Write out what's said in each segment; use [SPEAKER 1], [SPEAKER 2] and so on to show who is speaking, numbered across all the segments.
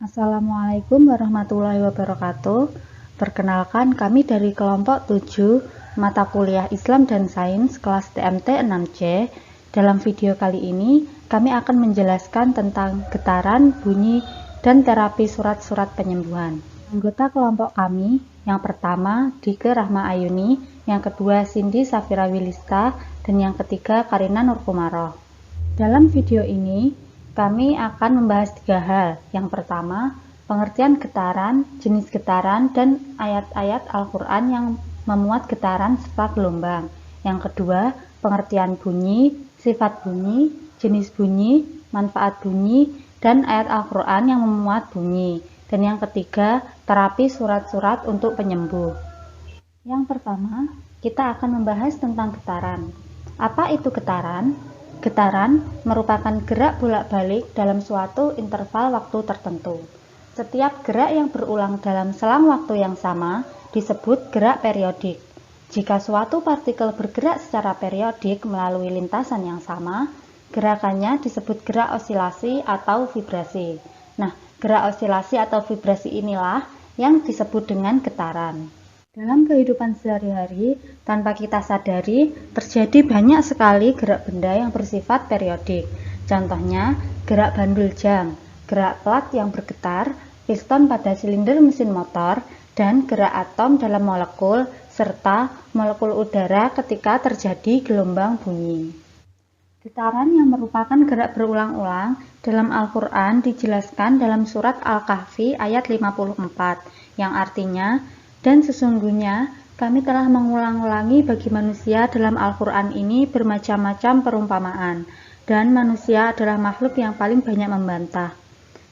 [SPEAKER 1] Assalamualaikum warahmatullahi wabarakatuh. Perkenalkan, kami dari kelompok 7 mata kuliah Islam dan Sains kelas TMT 6C. Dalam video kali ini, kami akan menjelaskan tentang getaran, bunyi, dan terapi surat-surat penyembuhan. Anggota kelompok kami, yang pertama Dike Rahma Ayuni, yang kedua Cindy Safira Wilista, dan yang ketiga Karina Nurkumaroh. Dalam video ini, kami akan membahas 3 hal. Yang pertama, pengertian getaran, jenis getaran, dan ayat-ayat Al-Quran yang memuat getaran serta gelombang. Yang kedua, pengertian bunyi, sifat bunyi, jenis bunyi, manfaat bunyi, dan ayat Al-Quran yang memuat bunyi. Dan yang ketiga, terapi surat-surat untuk penyembuh. Yang pertama, kita akan membahas tentang getaran. Apa itu getaran? Getaran merupakan gerak bolak-balik dalam suatu interval waktu tertentu. Setiap gerak yang berulang dalam selang waktu yang sama disebut gerak periodik. Jika suatu partikel bergerak secara periodik melalui lintasan yang sama, gerakannya disebut gerak osilasi atau vibrasi. Nah, gerak osilasi atau vibrasi inilah yang disebut dengan getaran. Dalam kehidupan sehari-hari, tanpa kita sadari, terjadi banyak sekali gerak benda yang bersifat periodik. Contohnya, gerak bandul jam, gerak plat yang bergetar, piston pada silinder mesin motor, dan gerak atom dalam molekul, serta molekul udara ketika terjadi gelombang bunyi. Getaran yang merupakan gerak berulang-ulang dalam Al-Quran dijelaskan dalam surat Al-Kahfi ayat 54, yang artinya, dan sesungguhnya kami telah mengulang-ulangi bagi manusia dalam Al-Quran ini bermacam-macam perumpamaan, dan manusia adalah makhluk yang paling banyak membantah.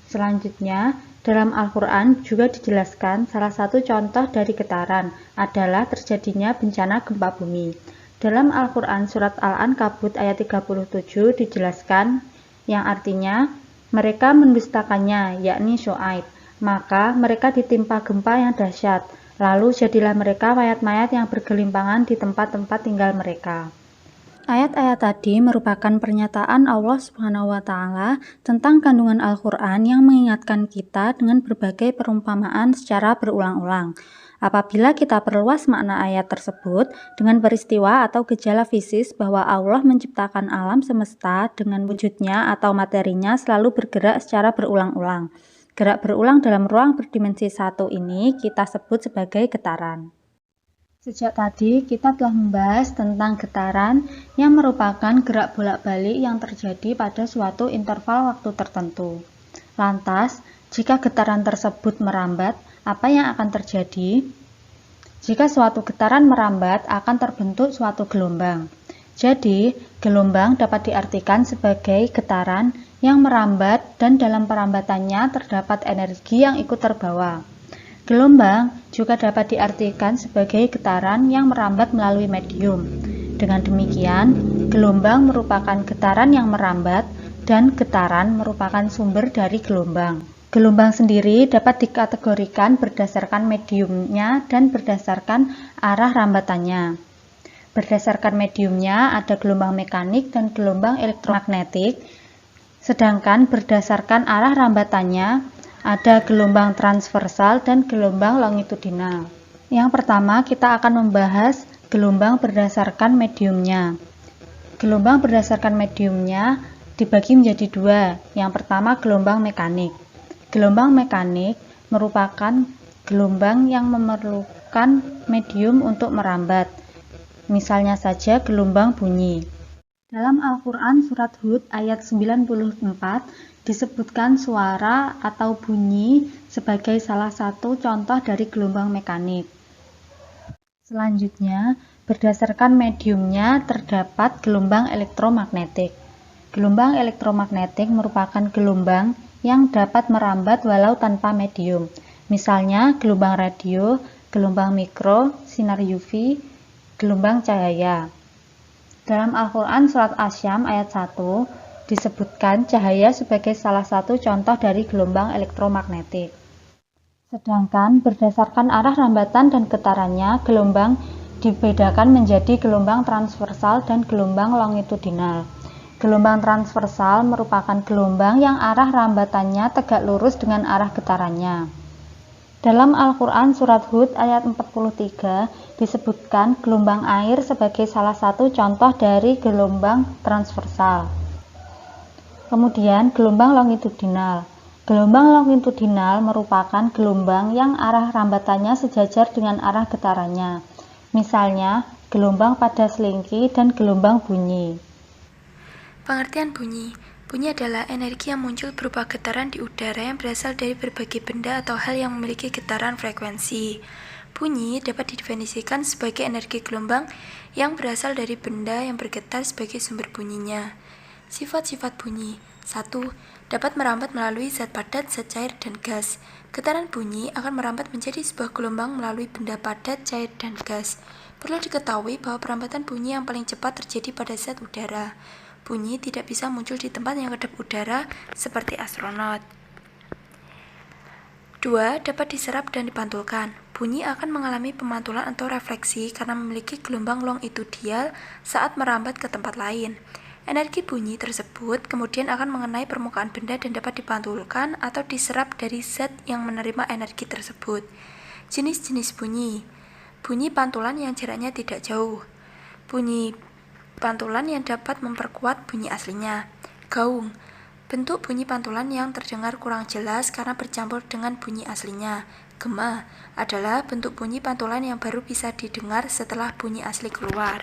[SPEAKER 1] Selanjutnya, dalam Al-Quran juga dijelaskan salah satu contoh dari getaran adalah terjadinya bencana gempa bumi. Dalam Al-Quran surat Al-Ankabut ayat 37 dijelaskan yang artinya mereka mendustakannya, yakni Syuaib, maka mereka ditimpa gempa yang dahsyat. Lalu jadilah mereka mayat-mayat yang bergelimpangan di tempat-tempat tinggal mereka. Ayat-ayat tadi merupakan pernyataan Allah SWT tentang kandungan Al-Quran yang mengingatkan kita dengan berbagai perumpamaan secara berulang-ulang. Apabila kita perluas makna ayat tersebut dengan peristiwa atau gejala fisis bahwa Allah menciptakan alam semesta dengan wujudnya atau materinya selalu bergerak secara berulang-ulang. Gerak berulang dalam ruang berdimensi 1 ini kita sebut sebagai getaran. Sejak tadi kita telah membahas tentang getaran yang merupakan gerak bolak-balik yang terjadi pada suatu interval waktu tertentu. Lantas, jika getaran tersebut merambat, apa yang akan terjadi? Jika suatu getaran merambat, akan terbentuk suatu gelombang. Jadi, gelombang dapat diartikan sebagai getaran yang merambat dan dalam perambatannya terdapat energi yang ikut terbawa. Gelombang juga dapat diartikan sebagai getaran yang merambat melalui medium. Dengan demikian, gelombang merupakan getaran yang merambat dan getaran merupakan sumber dari gelombang. Gelombang sendiri dapat dikategorikan berdasarkan mediumnya dan berdasarkan arah rambatannya. Berdasarkan mediumnya ada gelombang mekanik dan gelombang elektromagnetik, sedangkan berdasarkan arah rambatannya ada gelombang transversal dan gelombang longitudinal. Yang pertama kita akan membahas gelombang berdasarkan mediumnya. Gelombang berdasarkan mediumnya dibagi menjadi 2. Yang pertama gelombang mekanik. Gelombang mekanik merupakan gelombang yang memerlukan medium untuk merambat. Misalnya saja gelombang bunyi. Dalam Al-Quran surat Hud ayat 94 disebutkan suara atau bunyi sebagai salah satu contoh dari gelombang mekanik. Selanjutnya, berdasarkan mediumnya terdapat gelombang elektromagnetik. Gelombang elektromagnetik merupakan gelombang yang dapat merambat walau tanpa medium. Misalnya gelombang radio, gelombang mikro, sinar UV, gelombang cahaya. Dalam Al-Quran surat Asy-Syams ayat 1 disebutkan cahaya sebagai salah satu contoh dari gelombang elektromagnetik. Sedangkan berdasarkan arah rambatan dan getarannya, gelombang dibedakan menjadi gelombang transversal dan gelombang longitudinal. Gelombang transversal merupakan gelombang yang arah rambatannya tegak lurus dengan arah getarannya. Dalam Al-Quran Surat Hud ayat 43 disebutkan gelombang air sebagai salah satu contoh dari gelombang transversal. Kemudian gelombang longitudinal. Gelombang longitudinal merupakan gelombang yang arah rambatannya sejajar dengan arah getarannya. Misalnya, gelombang pada selingki dan gelombang bunyi.
[SPEAKER 2] Pengertian bunyi. Bunyi adalah energi yang muncul berupa getaran di udara yang berasal dari berbagai benda atau hal yang memiliki getaran frekuensi. Bunyi dapat didefinisikan sebagai energi gelombang yang berasal dari benda yang bergetar sebagai sumber bunyinya. Sifat-sifat bunyi. 1. Dapat merambat melalui zat padat, zat cair, dan gas. Getaran bunyi akan merambat menjadi sebuah gelombang melalui benda padat, cair, dan gas. Perlu diketahui bahwa perambatan bunyi yang paling cepat terjadi pada zat udara. Bunyi tidak bisa muncul di tempat yang kedap udara seperti astronot. 2. Dapat diserap dan dipantulkan. Bunyi akan mengalami pemantulan atau refleksi karena memiliki gelombang longitudinal saat merambat ke tempat lain. Energi bunyi tersebut kemudian akan mengenai permukaan benda dan dapat dipantulkan atau diserap dari zat yang menerima energi tersebut. Jenis-jenis bunyi. Bunyi pantulan yang jaraknya tidak jauh. Bunyi pantulan yang dapat memperkuat bunyi aslinya. Gaung. Bentuk bunyi pantulan yang terdengar kurang jelas karena bercampur dengan bunyi aslinya. Gema adalah bentuk bunyi pantulan yang baru bisa didengar setelah bunyi asli keluar.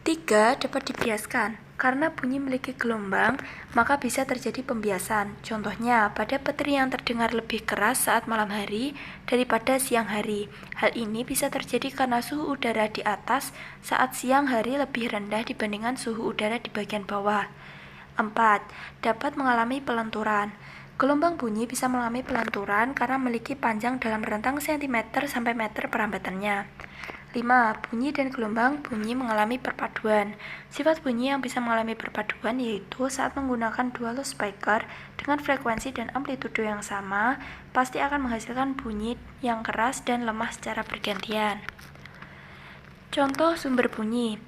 [SPEAKER 2] 3. Dapat dibiaskan. Karena bunyi memiliki gelombang, maka bisa terjadi pembiasan. Contohnya, pada petir yang terdengar lebih keras saat malam hari daripada siang hari. Hal ini bisa terjadi karena suhu udara di atas saat siang hari lebih rendah dibandingkan suhu udara di bagian bawah. 4. Dapat mengalami pelenturan. Gelombang bunyi bisa mengalami pelenturan karena memiliki panjang dalam rentang cm sampai meter perambatannya. 5. Bunyi dan gelombang bunyi mengalami perpaduan. Sifat bunyi yang bisa mengalami perpaduan yaitu saat menggunakan dua loudspeaker dengan frekuensi dan amplitudo yang sama, pasti akan menghasilkan bunyi yang keras dan lemah secara bergantian. Contoh sumber bunyi.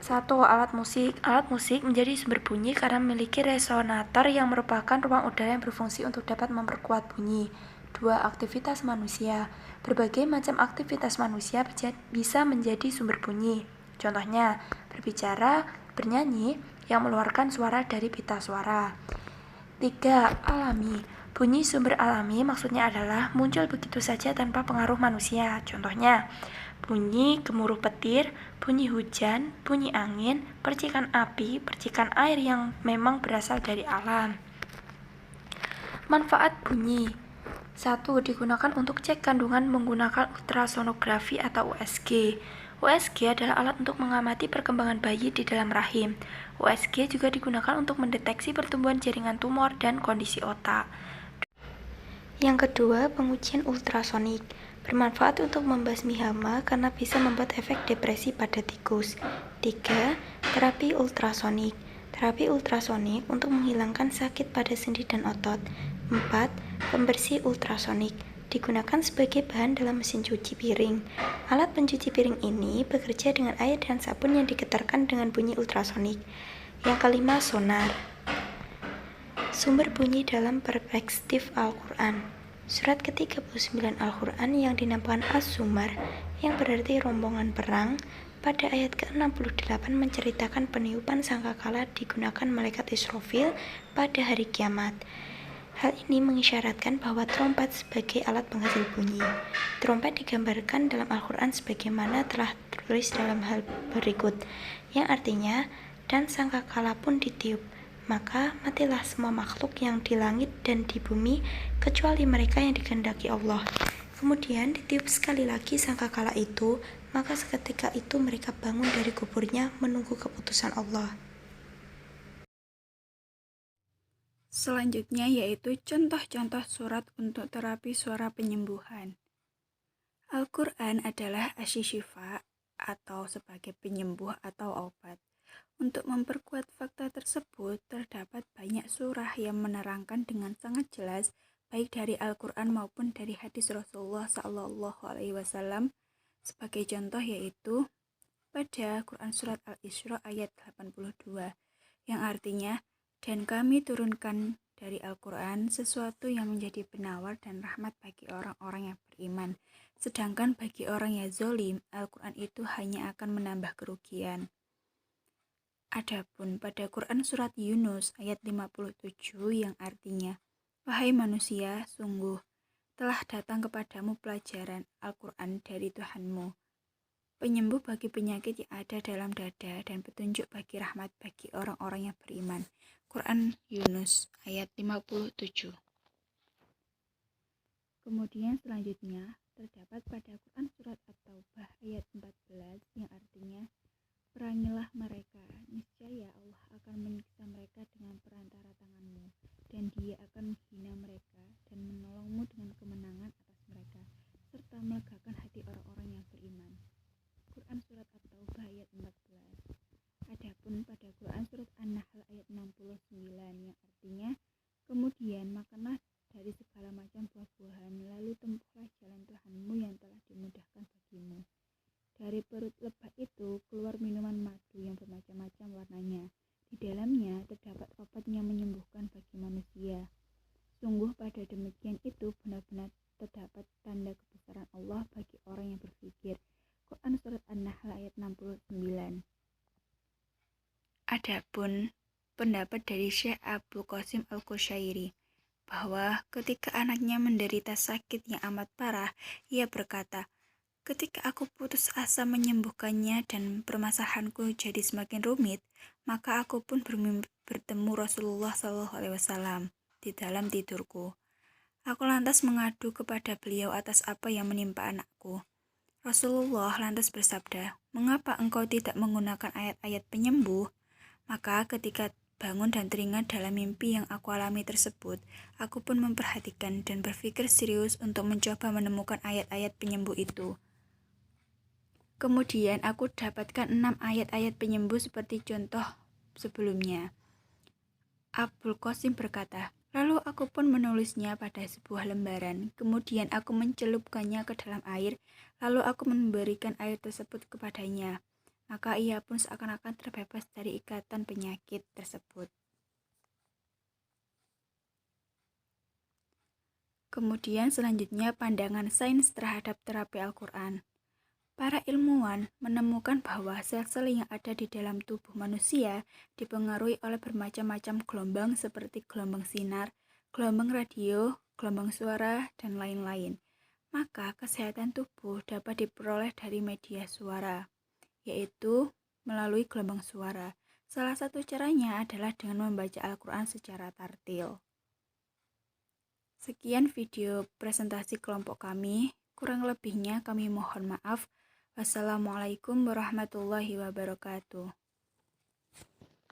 [SPEAKER 2] 1. Alat musik. Alat musik menjadi sumber bunyi karena memiliki resonator yang merupakan ruang udara yang berfungsi untuk dapat memperkuat bunyi. 2. Aktivitas manusia. Berbagai macam aktivitas manusia bisa menjadi sumber bunyi. Contohnya, berbicara, bernyanyi, yang mengeluarkan suara dari pita suara. 3. Alami. Bunyi sumber alami maksudnya adalah muncul begitu saja tanpa pengaruh manusia. Contohnya, bunyi gemuruh petir, bunyi hujan, bunyi angin, percikan api, percikan air yang memang berasal dari alam. Manfaat bunyi. 1. Digunakan untuk cek kandungan menggunakan ultrasonografi atau USG. USG adalah alat untuk mengamati perkembangan bayi di dalam rahim. USG juga digunakan untuk mendeteksi pertumbuhan jaringan tumor dan kondisi otak. Yang kedua, pengujian ultrasonik. Bermanfaat untuk membasmi hama karena bisa membuat efek depresi pada tikus. 3. Terapi ultrasonik. Terapi ultrasonik untuk menghilangkan sakit pada sendi dan otot. 4. Pembersih ultrasonik. Digunakan sebagai bahan dalam mesin cuci piring. Alat pencuci piring ini bekerja dengan air dan sabun yang digetarkan dengan bunyi ultrasonik. Yang kelima, sonar. Sumber bunyi dalam perspektif Al-Quran. Surat ke-39 Al-Quran yang dinamakan As-Zumar, yang berarti rombongan perang, pada ayat ke-68 menceritakan peniupan sangkakala digunakan malaikat Israfil pada hari kiamat. Hal ini mengisyaratkan bahwa trompet sebagai alat penghasil bunyi. Trompet digambarkan dalam Al-Quran sebagaimana telah tertulis dalam hal berikut, yang artinya, dan sangkakala pun ditiup, maka matilah semua makhluk yang di langit dan di bumi, kecuali mereka yang dikehendaki Allah. Kemudian ditiup sekali lagi sangkakala itu, maka seketika itu mereka bangun dari kuburnya menunggu keputusan Allah.
[SPEAKER 3] Selanjutnya yaitu contoh-contoh surat untuk terapi suara penyembuhan. Al-Quran adalah asy-syifa atau sebagai penyembuh atau obat. Untuk memperkuat fakta tersebut, terdapat banyak surah yang menerangkan dengan sangat jelas baik dari Al-Quran maupun dari hadis Rasulullah SAW. Sebagai contoh yaitu pada Quran Surat Al-Isra ayat 82, yang artinya, dan kami turunkan dari Al-Quran sesuatu yang menjadi penawar dan rahmat bagi orang-orang yang beriman. Sedangkan bagi orang yang zolim, Al-Quran itu hanya akan menambah kerugian. Adapun pada Quran Surat Yunus ayat 57 yang artinya, wahai manusia, sungguh telah datang kepadamu pelajaran Al-Quran dari Tuhanmu, penyembuh bagi penyakit yang ada dalam dada dan petunjuk bagi rahmat bagi orang-orang yang beriman. Quran Yunus ayat 57. Kemudian selanjutnya terdapat pada Quran Surat At-Taubah ayat 14 yang artinya, perangilah mereka, niscaya Allah akan menyiksa mereka dengan perantara tanganmu, dan Dia akan menghina mereka dan menolongmu dengan kemenangan atas mereka, serta melegakan hati orang-orang yang beriman. Quran Surat At-Taubah ayat 14. Adapun pada Quran Surat An-Nahl ayat 69 yang artinya, kemudian makanlah dari segala macam buah-buahan, lalu tempuhlah jalan Tuhanmu yang telah dimudahkan bagimu. Dari perut lebah itu keluar minuman madu yang bermacam-macam warnanya. Di dalamnya terdapat obat yang menyembuhkan bagi manusia. Sungguh pada demikian itu benar-benar terdapat tanda kebesaran Allah bagi orang yang berpikir. Quran Surat An-Nahl ayat 69. Adapun pendapat dari Syekh Abdul Qasim Al-Qushairi bahwa ketika anaknya menderita sakit yang amat parah, ia berkata, ketika aku putus asa menyembuhkannya dan permasalahanku jadi semakin rumit, maka aku pun bermimpi bertemu Rasulullah SAW di dalam tidurku. Aku lantas mengadu kepada beliau atas apa yang menimpa anakku. Rasulullah lantas bersabda, mengapa engkau tidak menggunakan ayat-ayat penyembuh? Maka ketika bangun dan teringat dalam mimpi yang aku alami tersebut, aku pun memperhatikan dan berpikir serius untuk mencoba menemukan ayat-ayat penyembuh itu. Kemudian aku dapatkan 6 ayat-ayat penyembuh seperti contoh sebelumnya. Abdul Qasim berkata, lalu aku pun menulisnya pada sebuah lembaran, kemudian aku mencelupkannya ke dalam air, lalu aku memberikan air tersebut kepadanya. Maka ia pun seakan-akan terbebas dari ikatan penyakit tersebut. Kemudian selanjutnya pandangan sains terhadap terapi Al-Quran. Para ilmuwan menemukan bahwa sel-sel yang ada di dalam tubuh manusia dipengaruhi oleh bermacam-macam gelombang seperti gelombang sinar, gelombang radio, gelombang suara, dan lain-lain. Maka kesehatan tubuh dapat diperoleh dari media suara, yaitu melalui gelombang suara. Salah satu caranya adalah dengan membaca Al-Quran secara tartil. Sekian video presentasi kelompok kami, kurang lebihnya kami mohon maaf. Wassalamualaikum warahmatullahi wabarakatuh.